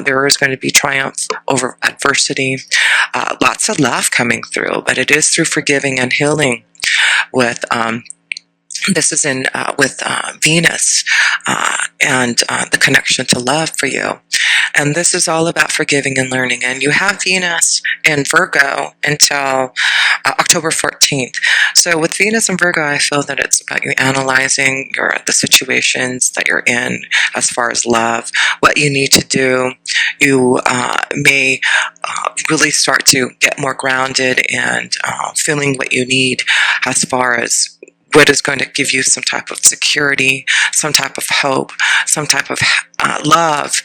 There is going to be triumph over adversity. Lots of love coming through, but it is through forgiving and healing. With this is in with Venus and the connection to love for you. And this is all about forgiving and learning. And you have Venus in Virgo until October 14th. So with Venus and Virgo, I feel that it's about you analyzing the situations that you're in as far as love, what you need to do. You may really start to get more grounded and feeling what you need as far as what is going to give you some type of security, some type of hope, some type of love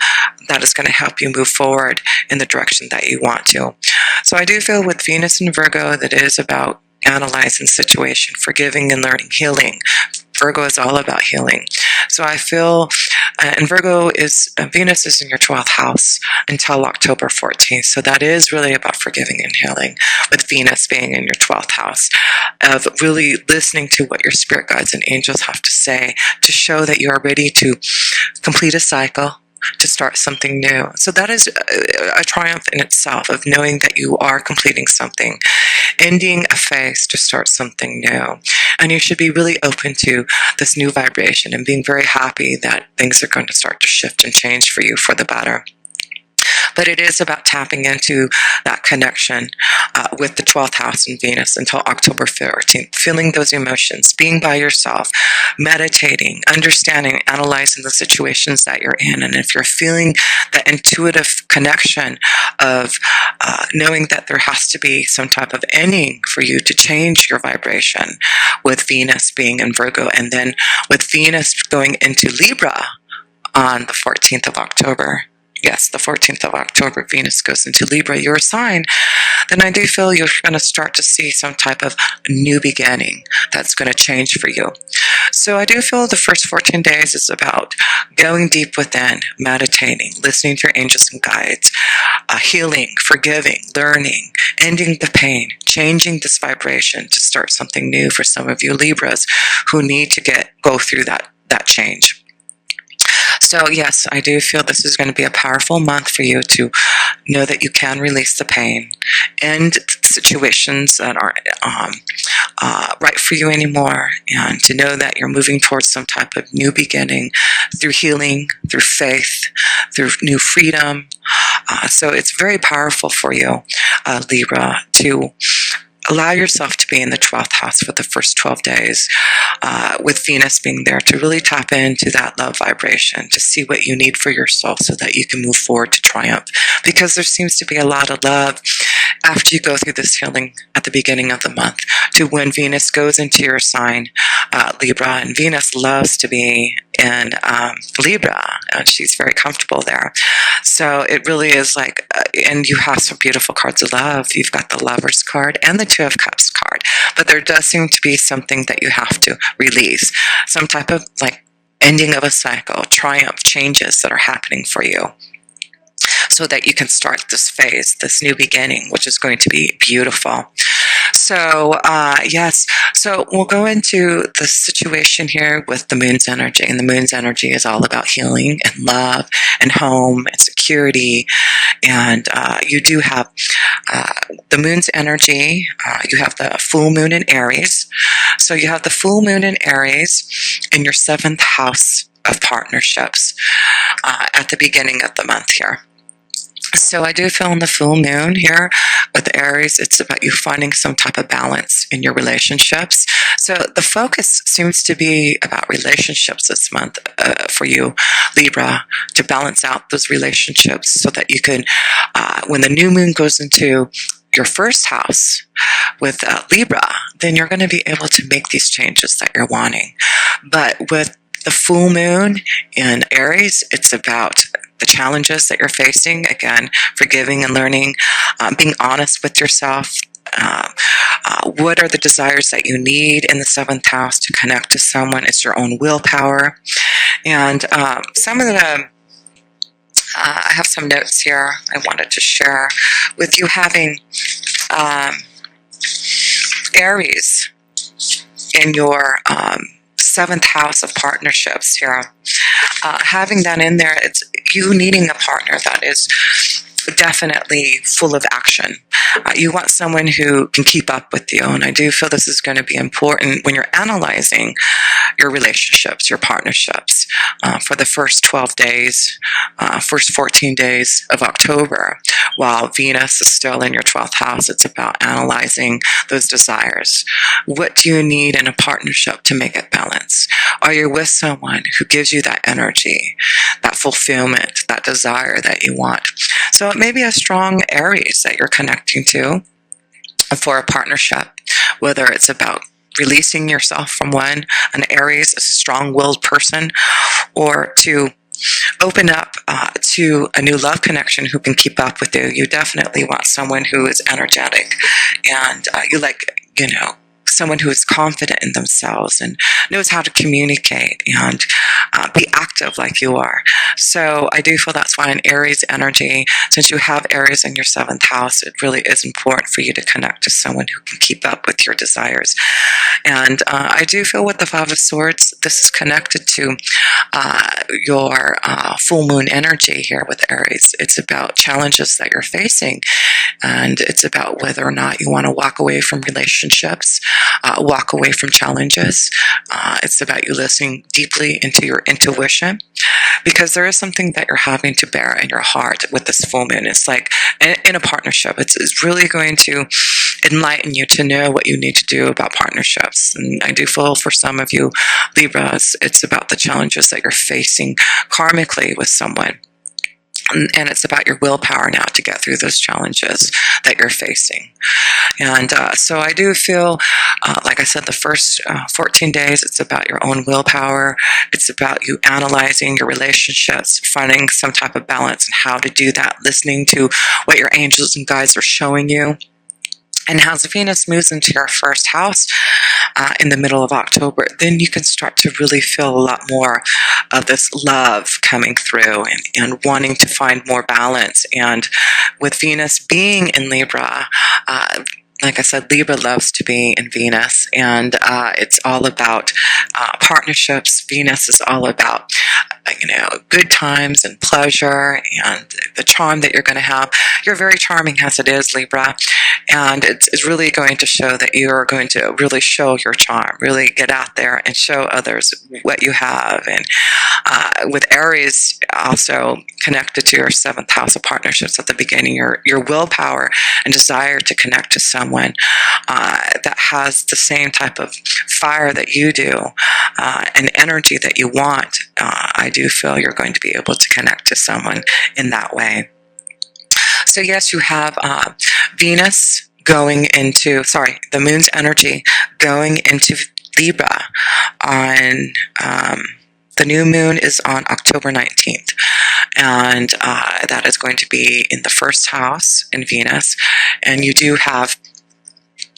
that is going to help you move forward in the direction that you want to. So I do feel with Venus and Virgo that it is about analyzing the situation, forgiving and learning, healing. Virgo is all about healing. So I feel, and Venus is in your 12th house until October 14th. So that is really about forgiving and healing, with Venus being in your 12th house, of really listening to what your spirit guides and angels have to say to show that you are ready to complete a cycle, to start something new. So that is a triumph in itself, of knowing that you are completing something, ending a phase to start something new. And you should be really open to this new vibration and being very happy that things are going to start to shift and change for you for the better. But it is about tapping into that connection with the 12th house and Venus until October 14th, feeling those emotions, being by yourself, meditating, understanding, analyzing the situations that you're in. And if you're feeling that intuitive connection of knowing that there has to be some type of ending for you to change your vibration, with Venus being in Virgo, and then with Venus going into Libra on the 14th of October. Yes, the 14th of October, Venus goes into Libra, your sign, then I do feel you're going to start to see some type of new beginning that's going to change for you. So I do feel the first 14 days is about going deep within, meditating, listening to your angels and guides, healing, forgiving, learning, ending the pain, changing this vibration to start something new for some of you Libras who need to go through that change. So yes, I do feel this is going to be a powerful month for you to know that you can release the pain, end situations that aren't right for you anymore, and to know that you're moving towards some type of new beginning through healing, through faith, through new freedom. So it's very powerful for you, Libra, to allow yourself to be in the 12th house for the first 12 days, with Venus being there, to really tap into that love vibration, to see what you need for your soul so that you can move forward to triumph. Because there seems to be a lot of love after you go through this healing at the beginning of the month, to when Venus goes into your sign, Libra, and Venus loves to be in Libra, and she's very comfortable there. So it really is like, and you have some beautiful cards of love. You've got the Lovers card and the Two of Cups card, but there does seem to be something that you have to release, some type of like ending of a cycle, triumph, changes that are happening for you, so that you can start this phase, this new beginning, which is going to be beautiful. So, yes, so we'll go into the situation here with the moon's energy. And the moon's energy is all about healing and love and home and security. And you do have the moon's energy. You have the full moon in Aries. So you have the full moon in Aries in your 7th house of partnerships at the beginning of the month here. So I do feel in the full moon here with Aries, it's about you finding some type of balance in your relationships. So the focus seems to be about relationships this month for you, Libra, to balance out those relationships so that you can, when the new moon goes into your 1st house with Libra, then you're going to be able to make these changes that you're wanting. But with the full moon in Aries, it's about the challenges that you're facing, again, forgiving and learning, being honest with yourself. What are the desires that you need in the 7th house to connect to someone? It's your own willpower. And some of the, I have some notes here I wanted to share with you, having Aries in your 7th house of partnerships here. Having that in there, you needing a partner that is definitely full of action. You want someone who can keep up with you, and I do feel this is going to be important when you're analyzing your relationships, your partnerships, for the first 12 days, first 14 days of October. While Venus is still in your 12th house, it's about analyzing those desires. What do you need in a partnership to make it balance? Are you with someone who gives you that energy, that fulfillment, that desire that you want? So it may be a strong Aries that you're connecting to for a partnership, whether it's about releasing yourself from an Aries, a strong-willed person, or to open up to a new love connection who can keep up with you. You definitely want someone who is energetic, and you like, someone who is confident in themselves and knows how to communicate and be active like you are. So I do feel that's why an Aries energy, since you have Aries in your 7th house, it really is important for you to connect to someone who can keep up with your desires. And I do feel with the 5 of Swords, this is connected to your full moon energy here with Aries. It's about challenges that you're facing, and it's about whether or not you want to walk away from relationships, walk away from challenges. It's about you listening deeply into your intuition, because there is something that you're having to bear in your heart with this full moon. It's like in a partnership, it's really going to enlighten you to know what you need to do about partnerships. And I do feel for some of you Libras, it's about the challenges that you're facing karmically with someone. And it's about your willpower now to get through those challenges that you're facing. And so I do feel, like I said, the first 14 days, it's about your own willpower. It's about you analyzing your relationships, finding some type of balance and how to do that, listening to what your angels and guides are showing you. And as Venus moves into your 1st house in the middle of October, then you can start to really feel a lot more of this love coming through and wanting to find more balance. And with Venus being in Libra, like I said, Libra loves to be in Venus, and it's all about partnerships. Venus is all about, good times and pleasure and the charm that you're going to have. You're very charming as it is, Libra, and it's really going to show that you are going to really show your charm, really get out there and show others what you have. And with Aries also connected to your 7th house of partnerships at the beginning, your willpower and desire to connect to someone that has the same type of fire that you do and energy that you want. I do feel you're going to be able to connect to someone in that way. So yes, you have Venus going into, the moon's energy going into Libra on, the new moon is on October 19th. And that is going to be in the 1st house in Venus. And you do have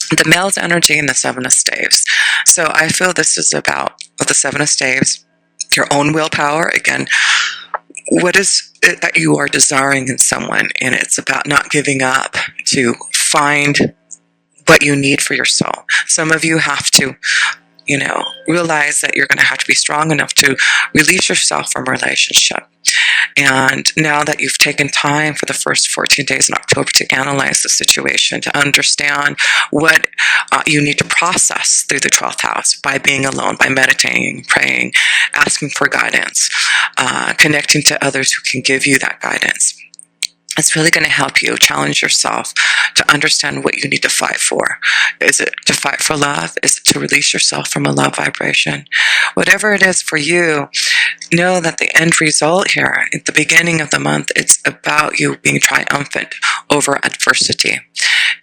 the male's energy in the 7 of Staves. So I feel this is about, with the 7 of Staves, your own willpower. Again, what is it that you are desiring in someone? And it's about not giving up to find what you need for your soul. Some of you have to, realize that you're going to have to be strong enough to release yourself from a relationship. And now that you've taken time for the first 14 days in October to analyze the situation, to understand what you need to process through the 12th house by being alone, by meditating, praying, asking for guidance, connecting to others who can give you that guidance. It's really going to help you challenge yourself to understand what you need to fight for. Is it to fight for love? Is it to release yourself from a love vibration? Whatever it is for you, know that the end result here, at the beginning of the month, it's about you being triumphant over adversity.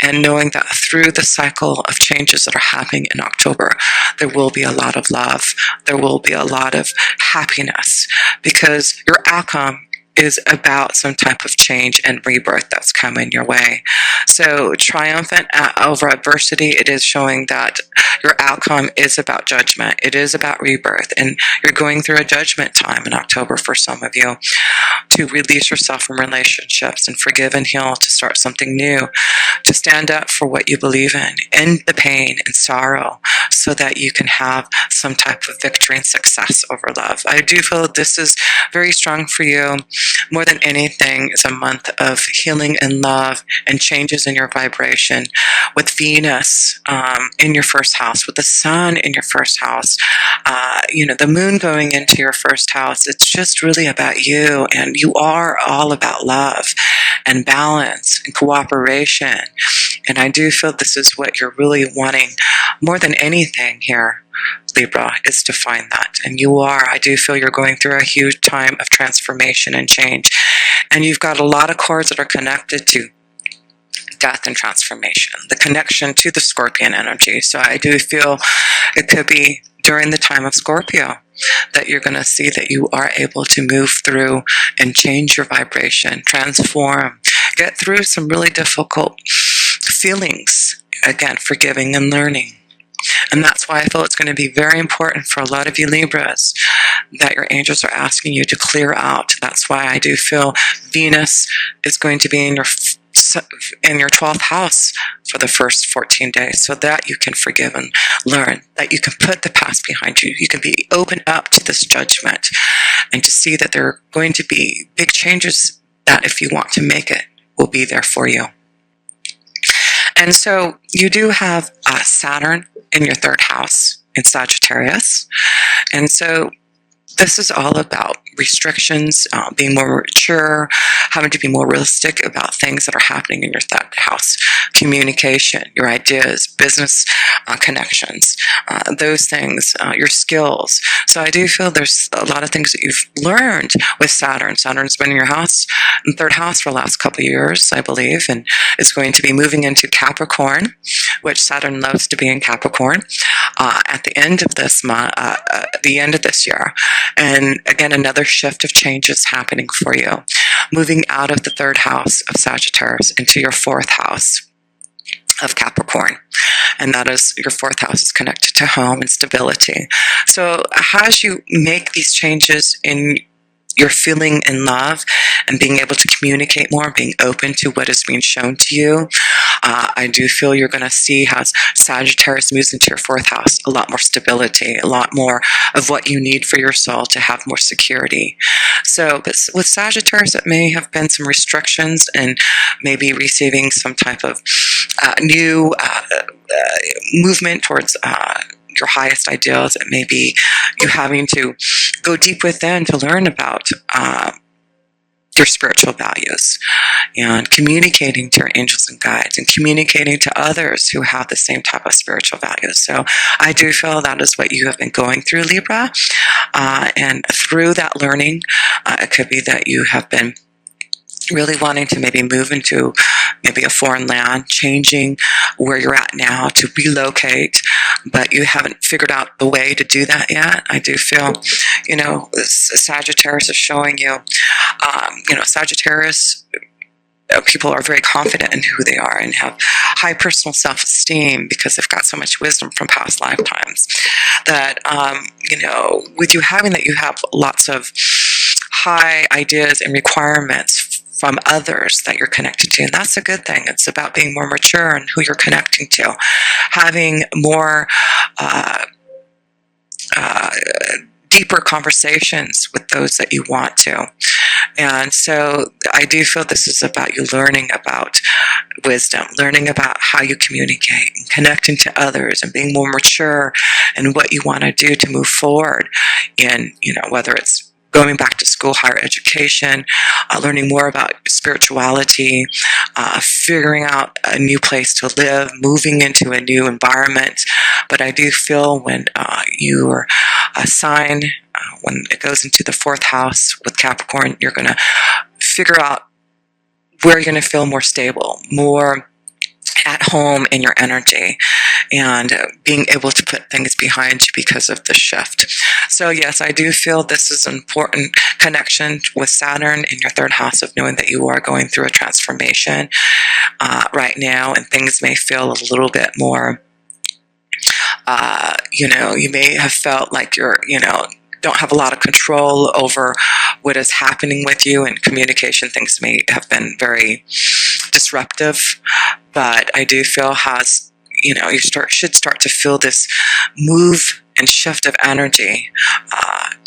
And knowing that through the cycle of changes that are happening in October, there will be a lot of love. There will be a lot of happiness, because your outcome is about some type of change and rebirth that's coming your way. So triumphant over adversity, it is showing that your outcome is about judgment. It is about rebirth. And you're going through a judgment time in October for some of you, to release yourself from relationships and forgive and heal, to start something new, to stand up for what you believe in, end the pain and sorrow, so that you can have some type of victory and success over love. I do feel this is very strong for you. more than anything, is a month of healing and love and changes in your vibration. With Venus in your first house, with the sun in your first house, the moon going into your first house, it's just really about you, and you are all about love and balance and cooperation. And I do feel this is what you're really wanting more than anything here, Libra, is to find that. And you are. I do feel you're going through a huge time of transformation and change. And you've got a lot of cords that are connected to death and transformation, the connection to the Scorpion energy. So I do feel it could be during the time of Scorpio that you're going to see that you are able to move through and change your vibration, transform, get through some really difficult feelings, again, forgiving and learning. And that's why I feel it's going to be very important for a lot of you Libras that your angels are asking you to clear out. That's why I do feel Venus is going to be in your 12th house for the first 14 days, so that you can forgive and learn, that you can put the past behind you. You can be open up to this judgment and to see that there are going to be big changes that, if you want to make it, will be there for you. And so you do have Saturn in your 3rd house in Sagittarius. And so this is all about restrictions, being more mature, having to be more realistic about things that are happening in your 3rd house. Communication, your ideas, business connections, those things, your skills. So I do feel there's a lot of things that you've learned with Saturn. Saturn's been in your house, in 3rd house for the last couple of years, I believe, and it's going to be moving into Capricorn, which Saturn loves to be in Capricorn at the end of this month, the end of this year. And again, another shift of changes happening for you, moving out of the 3rd house of Sagittarius into your 4th house of Capricorn. And that is, your 4th house is connected to home and stability. So as you make these changes in your feeling in love and being able to communicate more, being open to what is being shown to you, I do feel you're going to see how Sagittarius moves into your 4th house, a lot more stability, a lot more of what you need for your soul to have more security. So but with Sagittarius, it may have been some restrictions and maybe receiving some type of new movement towards your highest ideals. It may be you having to go deep within to learn about your spiritual values, and communicating to your angels and guides, and communicating to others who have the same type of spiritual values. So I do feel that is what you have been going through, Libra. And through that learning, it could be that you have been really wanting to maybe move into maybe a foreign land, changing where you're at now to relocate, but you haven't figured out the way to do that yet. I do feel, Sagittarius is showing you, Sagittarius people are very confident in who they are and have high personal self-esteem because they've got so much wisdom from past lifetimes that, with you having that, you have lots of high ideas and requirements from others that you're connected to, and that's a good thing. It's about being more mature in who you're connecting to, having more deeper conversations with those that you want to. And so I do feel this is about you learning about wisdom, learning about how you communicate, and connecting to others, and being more mature in what you want to do to move forward in, whether it's going back to school, higher education, learning more about spirituality, figuring out a new place to live, moving into a new environment. But I do feel when your sign, when it goes into the 4th house with Capricorn, you're going to figure out where you're going to feel more stable, more at home in your energy, and being able to put things behind you because of the shift. So yes, I do feel this is an important connection with Saturn in your 3rd house, of knowing that you are going through a transformation right now, and things may feel a little bit more, you may have felt like you're, don't have a lot of control over what is happening with you, and communication things may have been very disruptive. But I do feel you should start to feel this move and shift of energy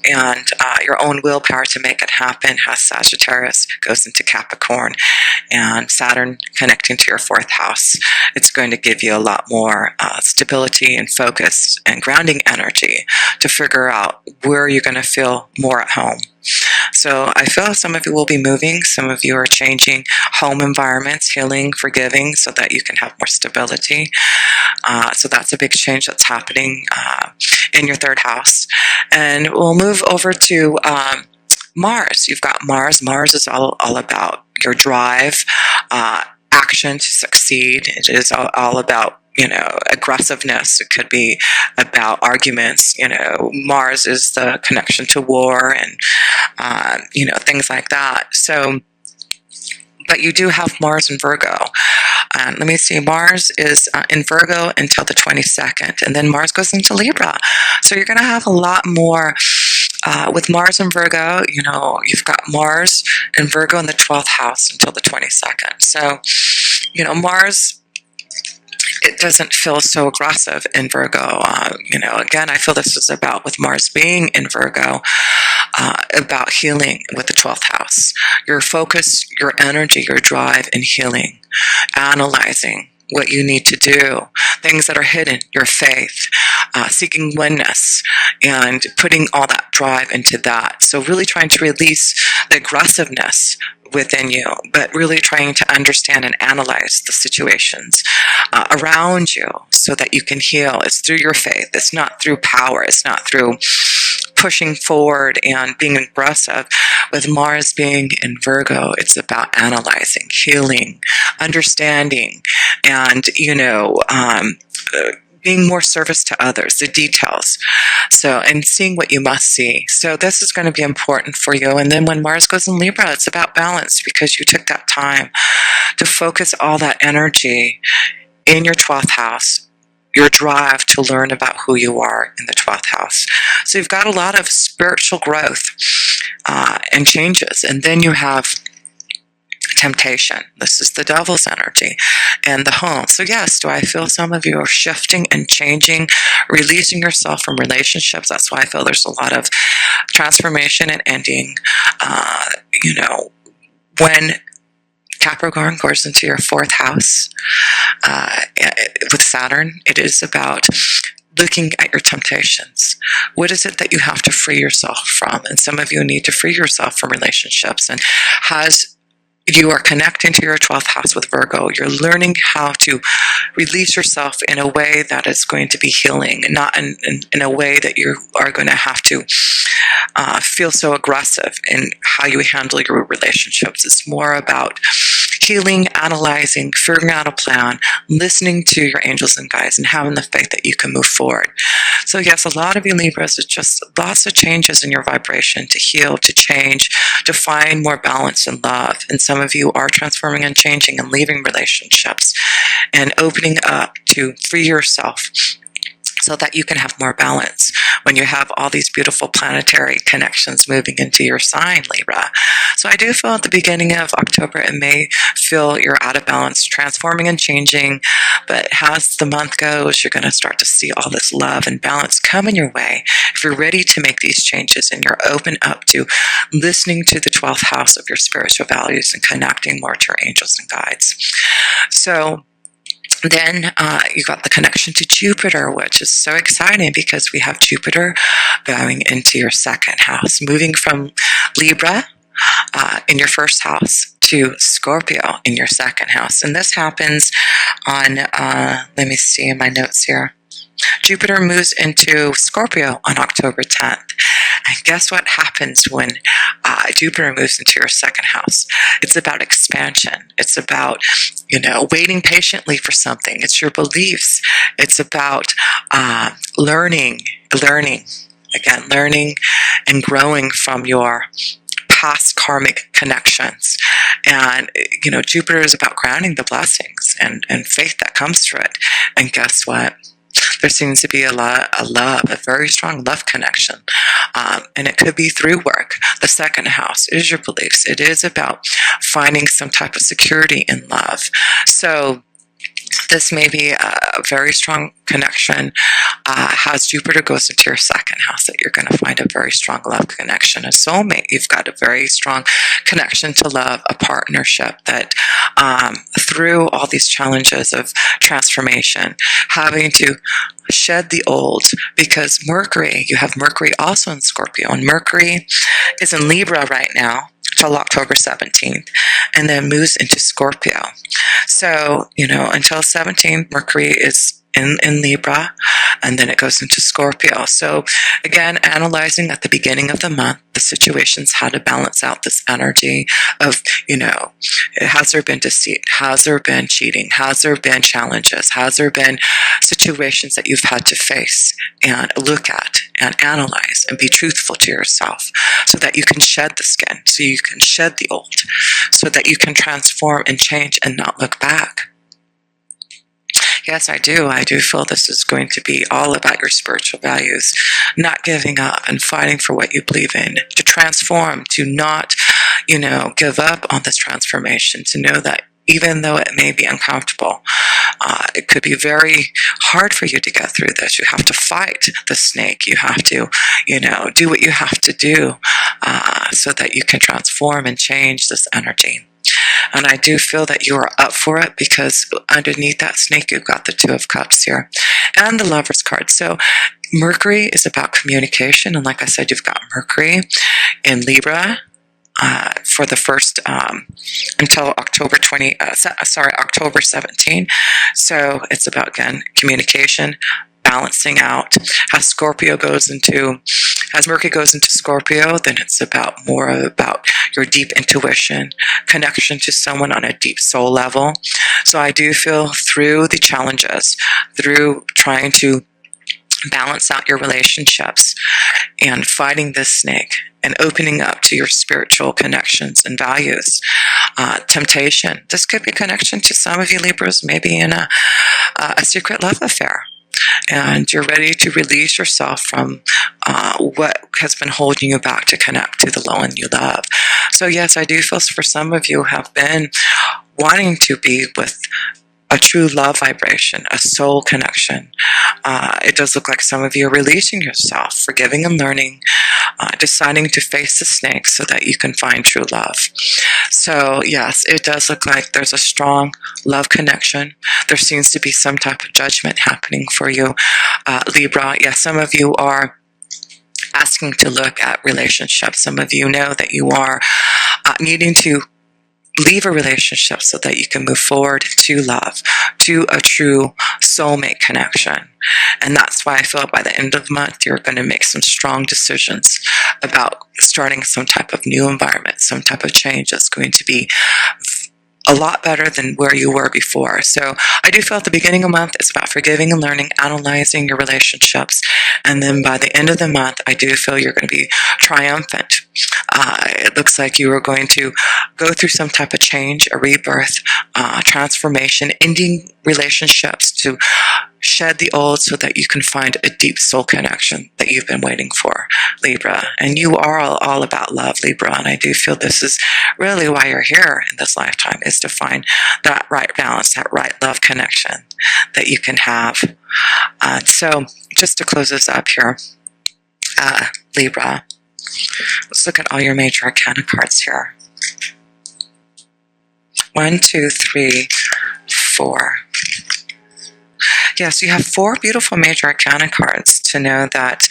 and your own willpower to make it happen has Sagittarius, goes into Capricorn, and Saturn connecting to your 4th house. It's going to give you a lot more stability and focus and grounding energy to figure out where you're going to feel more at home. So I feel some of you will be moving, some of you are changing home environments, healing, forgiving, so that you can have more stability. So that's a big change that's happening in your 3rd house. And we'll move over to Mars. You've got Mars. Mars is all about your drive, action to succeed. It is all about, aggressiveness. It could be about arguments. Mars is the connection to war and, things like that. So, but you do have Mars in Virgo. Let me see, Mars is in Virgo until the 22nd, and then Mars goes into Libra. So you're going to have a lot more with Mars in Virgo. You've got Mars in Virgo in the 12th house until the 22nd. So, Mars, it doesn't feel so aggressive in Virgo. Again, I feel this is about, with Mars being in Virgo, about healing with the 12th house. Your focus, your energy, your drive in healing, analyzing what you need to do, things that are hidden, your faith, seeking oneness, and putting all that drive into that. So really trying to release the aggressiveness within you, but really trying to understand and analyze the situations around you so that you can heal. It's through your faith. It's not through power. It's not through pushing forward and being aggressive. With Mars being in Virgo, it's about analyzing, healing, understanding, and, being more service to others, the details. So, and seeing what you must see. So this is going to be important for you. And then when Mars goes in Libra, it's about balance, because you took that time to focus all that energy in your 12th house, your drive to learn about who you are in the 12th house. So you've got a lot of spiritual growth and changes. And then you have temptation. This is the devil's energy and the home. So yes, do I feel some of you are shifting and changing, releasing yourself from relationships? That's why I feel there's a lot of transformation and ending. When Capricorn goes into your 4th house with Saturn, it is about looking at your temptations. What is it that you have to free yourself from? And some of you need to free yourself from relationships. And you are connecting to your 12th house with Virgo, you're learning how to release yourself in a way that is going to be healing, and not in a way that you are going to have to feel so aggressive in how you handle your relationships. It's more about healing, analyzing, figuring out a plan, listening to your angels and guides, and having the faith that you can move forward. So yes, a lot of you Libras, it's just lots of changes in your vibration to heal, to change, to find more balance and love. And some of you are transforming and changing and leaving relationships and opening up to free yourself so that you can have more balance when you have all these beautiful planetary connections moving into your sign, Libra. So I do feel at the beginning of October, it may feel you're out of balance, transforming and changing, but as the month goes, you're going to start to see all this love and balance coming your way. If you're ready to make these changes and you're open up to listening to the 12th house of your spiritual values and connecting more to your angels and guides. So then you got the connection to Jupiter, which is so exciting because we have Jupiter going into your 2nd house, moving from Libra in your 1st house to Scorpio in your 2nd house. And this happens on, let me see in my notes here. Jupiter moves into Scorpio on October 10th. And guess what happens when Jupiter moves into your 2nd house? It's about expansion. It's about, waiting patiently for something. It's your beliefs. It's about learning and growing from your past karmic connections. And, Jupiter is about grounding the blessings and faith that comes through it. And guess what? There seems to be a very strong love connection. And it could be through work. The 2nd house is your beliefs. It is about finding some type of security in love. So this may be a very strong connection As Jupiter goes into your second house, that you're going to find a very strong love connection, a soulmate. You've got a very strong connection to love, a partnership that through all these challenges of transformation, having to shed the old, because Mercury, you have Mercury also in Scorpio, and Mercury is in Libra right now till October 17th, and then moves into Scorpio. So, until 17th, Mercury is in Libra, and then it goes into Scorpio. So again, analyzing at the beginning of the month the situations, how to balance out this energy of, has there been deceit? Has there been cheating? Has there been challenges? Has there been situations that you've had to face and look at and analyze and be truthful to yourself, so that you can shed the skin, so you can shed the old, so that you can transform and change and not look back? Yes, I do. I do feel this is going to be all about your spiritual values, not giving up and fighting for what you believe in, to transform, to not, give up on this transformation, to know that even though it may be uncomfortable, it could be very hard for you to get through this. You have to fight the snake. You have to, do what you have to do so that you can transform and change this energy. And I do feel that you are up for it, because underneath that snake, you've got the Two of Cups here and the Lover's card. So Mercury is about communication. And like I said, you've got Mercury in Libra for the first until October 17. So it's about, again, communication, balancing out. As Mercury goes into Scorpio, then it's more about your deep intuition, connection to someone on a deep soul level. So I do feel through the challenges, through trying to balance out your relationships and fighting this snake and opening up to your spiritual connections and values, temptation. This could be connection to some of you Libras, maybe in a secret love affair. And you're ready to release yourself from what has been holding you back to connect to the one you love. So yes, I do feel for some of you have been wanting to be with a true love vibration, a soul connection. It does look like some of you are releasing yourself, forgiving and learning, deciding to face the snake so that you can find true love. So yes, it does look like there's a strong love connection. There seems to be some type of judgment happening for you, Libra. Yes, some of you are asking to look at relationships. Some of you know that you are needing to leave a relationship so that you can move forward to love, to a true soulmate connection. And that's why I feel by the end of the month, you're going to make some strong decisions about starting some type of new environment, some type of change that's going to be a lot better than where you were before. So I do feel at the beginning of the month, it's about forgiving and learning, analyzing your relationships. And then by the end of the month, I do feel you're going to be triumphant. It looks like you are going to go through some type of change, a rebirth, transformation, ending relationships to shed the old so that you can find a deep soul connection that you've been waiting for, Libra. And you are all about love, Libra. And I do feel this is really why you're here in this lifetime, is to find that right balance, that right love connection that you can have. So just to close this up here, Libra, let's look at all your major arcana cards here. 1, 2, 3, 4. Yes, you have 4 beautiful major arcana cards to know that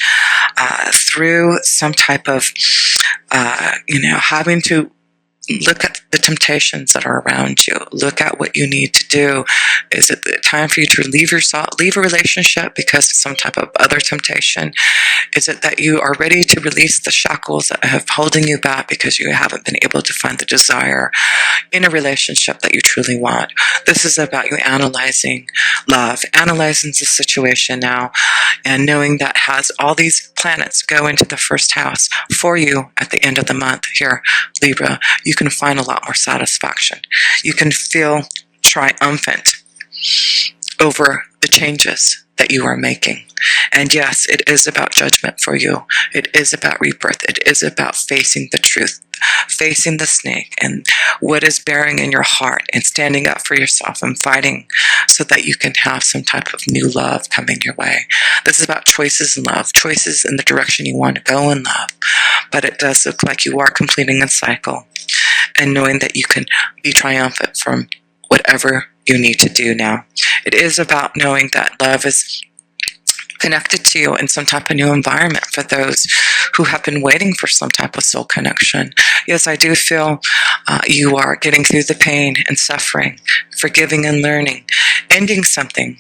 through some type of, having to look at the temptations that are around you, look at what you need to do. Is it the time for you to leave a relationship because of some type of other temptation? Is it that you are ready to release the shackles that have holding you back because you haven't been able to find the desire in a relationship that you truly want? This is about you analyzing love, analyzing the situation now, and knowing that has all these planets go into the first house for you at the end of the month here, Libra. You can find a lot more satisfaction. You can feel triumphant over the changes that you are making. And yes, it is about judgment for you. It is about rebirth. It is about facing the truth facing the snake and what is bearing in your heart, and standing up for yourself and fighting so that you can have some type of new love coming your way. This is about choices in love, choices in the direction you want to go in love. But it does look like you are completing a cycle and knowing that you can be triumphant from whatever you need to do now. It is about knowing that love is connected to you in some type of new environment for those who have been waiting for some type of soul connection. Yes, I do feel you are getting through the pain and suffering, forgiving and learning, ending something